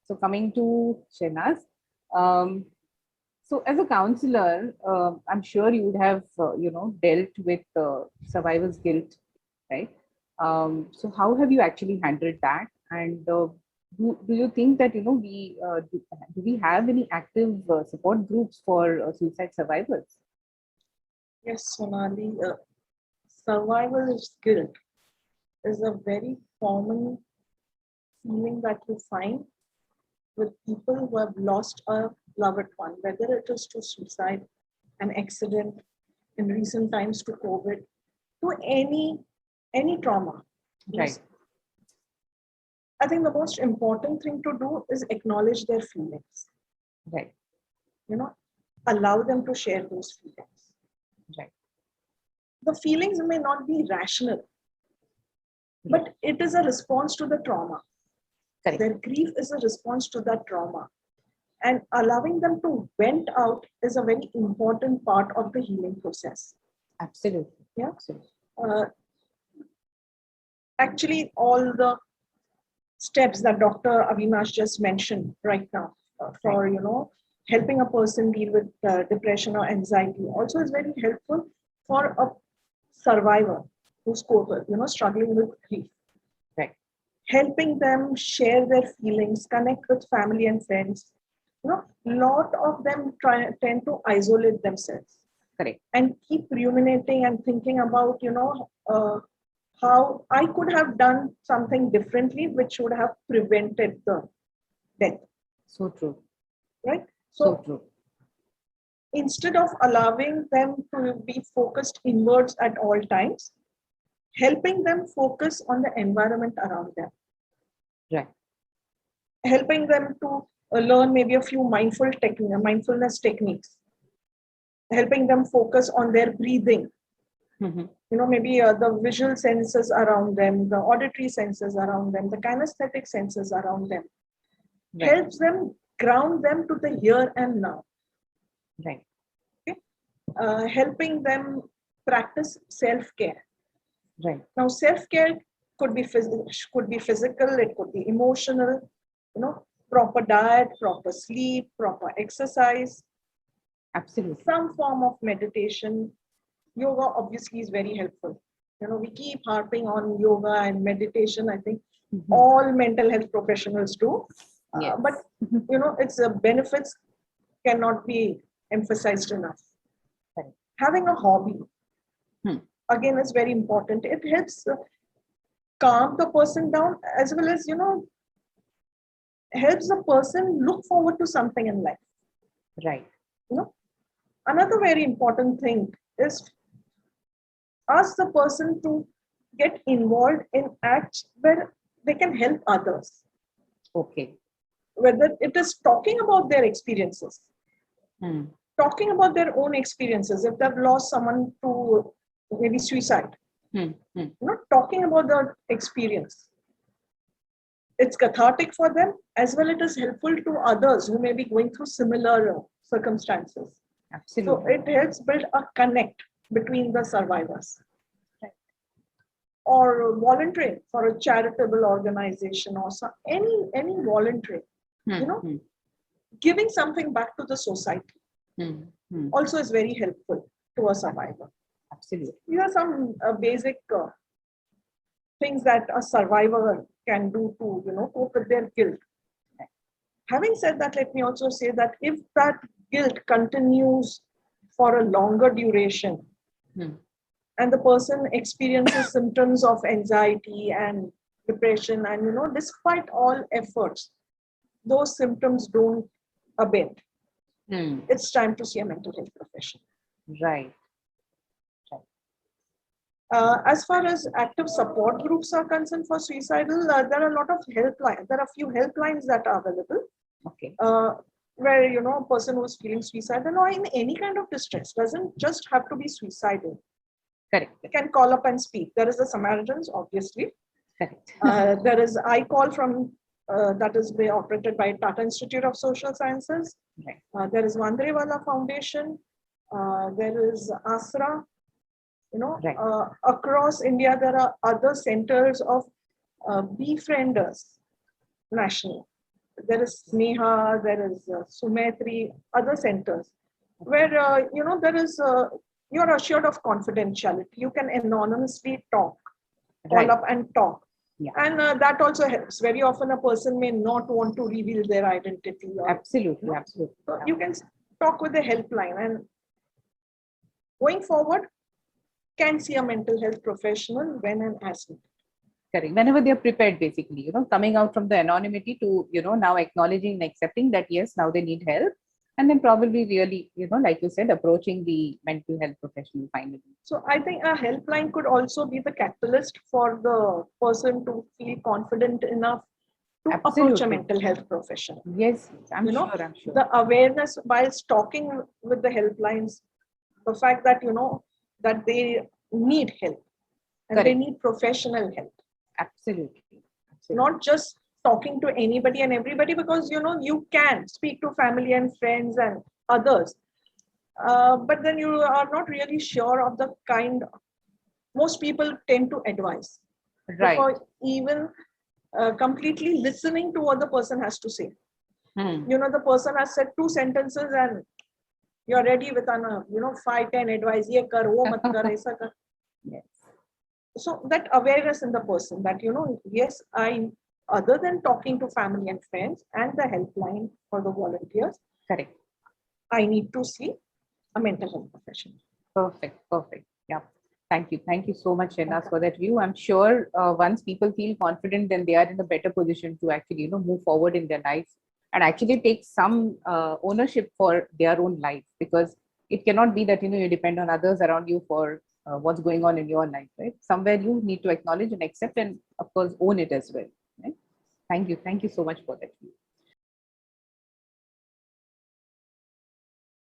So coming to Shehnaz, um, so as a counselor, I'm sure you would have, dealt with survivor's guilt, right? So how have you actually handled that? And do you think that, do we have any active support groups for suicide survivors? Yes, Sonali, survivor's guilt is a very common feeling that you find with people who have lost a loved one, whether it is to suicide, an accident, in recent times to COVID, to any trauma. Right, I think the most important thing to do is acknowledge their feelings. right, You know, allow them to share those feelings. right. The feelings may not be rational, but it is a response to the trauma. Correct. Their grief is a response to that trauma. And allowing them to vent out is a very important part of the healing process. Absolutely. Yeah. Absolutely. Actually, all the steps that Dr. Avinash just mentioned right now for helping a person deal with depression or anxiety also is very helpful for a survivor who's struggling with grief. Right. Helping them share their feelings, connect with family and friends. Lot of them tend to isolate themselves. Correct. And keep ruminating and thinking about, how I could have done something differently, which would have prevented the death. So true. Right? So true. Instead of allowing them to be focused inwards at all times, helping them focus on the environment around them. Right. Helping them to learn maybe a few mindfulness techniques. Helping them focus on their breathing. Mm-hmm. Maybe the visual senses around them, the auditory senses around them, the kinesthetic senses around them. Right. Helps them ground them to the here and now. Right. Okay? Helping them practice self-care. Right. Now, self-care could be physical, it could be emotional, proper diet, proper sleep, proper exercise. Absolutely. Some form of meditation. Yoga obviously is very helpful. We keep harping on yoga and meditation. I think all mental health professionals do. Yes. But, its benefits cannot be emphasized enough. Right. Having a hobby, again, is very important. It helps calm the person down as well as, helps the person look forward to something in life. Right. Another very important thing is ask the person to get involved in acts where they can help others. Okay. Whether it is talking about their experiences, talking about their own experiences, if they've lost someone to maybe suicide, talking about the experience. It's cathartic for them as well. It is helpful to others who may be going through similar circumstances. Absolutely. So it helps build a connect between the survivors. Right. Or volunteering for a charitable organization or any volunteering, giving something back to the society also is very helpful to a survivor. Absolutely. These are some basic things that a survivor can do to cope with their guilt. Having said that, let me also say that if that guilt continues for a longer duration and the person experiences symptoms of anxiety and depression, and despite all efforts those symptoms don't abate, it's time to see a mental health professional. Right. As far as active support groups are concerned for suicidal, there are a lot of helplines. There are a few helplines that are available. Okay. Where a person who is feeling suicidal or in any kind of distress, doesn't just have to be suicidal. Correct. You can call up and speak. There is the Samaritans, obviously. Correct. There is iCall from that is operated by Tata Institute of Social Sciences. Right. There is Vandrewala Foundation. There is ASRA. Right. Across India, there are other centers of befrienders national. there is Sneha, there is Sumetri, other centers where there is you're assured of confidentiality. You can anonymously talk, call Right. up and talk. Yeah. And that also helps. Very often a person may not want to reveal their identity. Absolutely. Absolutely. So you can talk with the helpline, and going forward, can see a mental health professional when and as needed. Correct. Whenever they're prepared, basically, coming out from the anonymity to, now acknowledging and accepting that, yes, now they need help. And then probably really, like you said, approaching the mental health professional finally. So I think a helpline could also be the catalyst for the person to feel confident enough to approach a mental health professional. Yes, I'm sure. The awareness while talking with the helplines, the fact that, that they need help and they need professional help. Absolutely. Not just talking to anybody and everybody, because you can speak to family and friends and others, but then you are not really sure of the kind. Most people tend to advise before even completely listening to what the person has to say. The person has said 2 sentences and you're ready with an 5-10 advice. Ye kar, wo mat kar, aisa kar. Yes. So that awareness in the person that, yes, other than talking to family and friends and the helpline for the volunteers, correct, I need to see a mental health professional. Perfect. Yeah. Thank you so much, Shehnaz, for that view. I'm sure once people feel confident, then they are in a better position to actually, move forward in their lives and actually take some ownership for their own life, because it cannot be that, you depend on others around you for what's going on in your life, right? Somewhere you need to acknowledge and accept and, of course, own it as well. Right? Thank you so much for that view.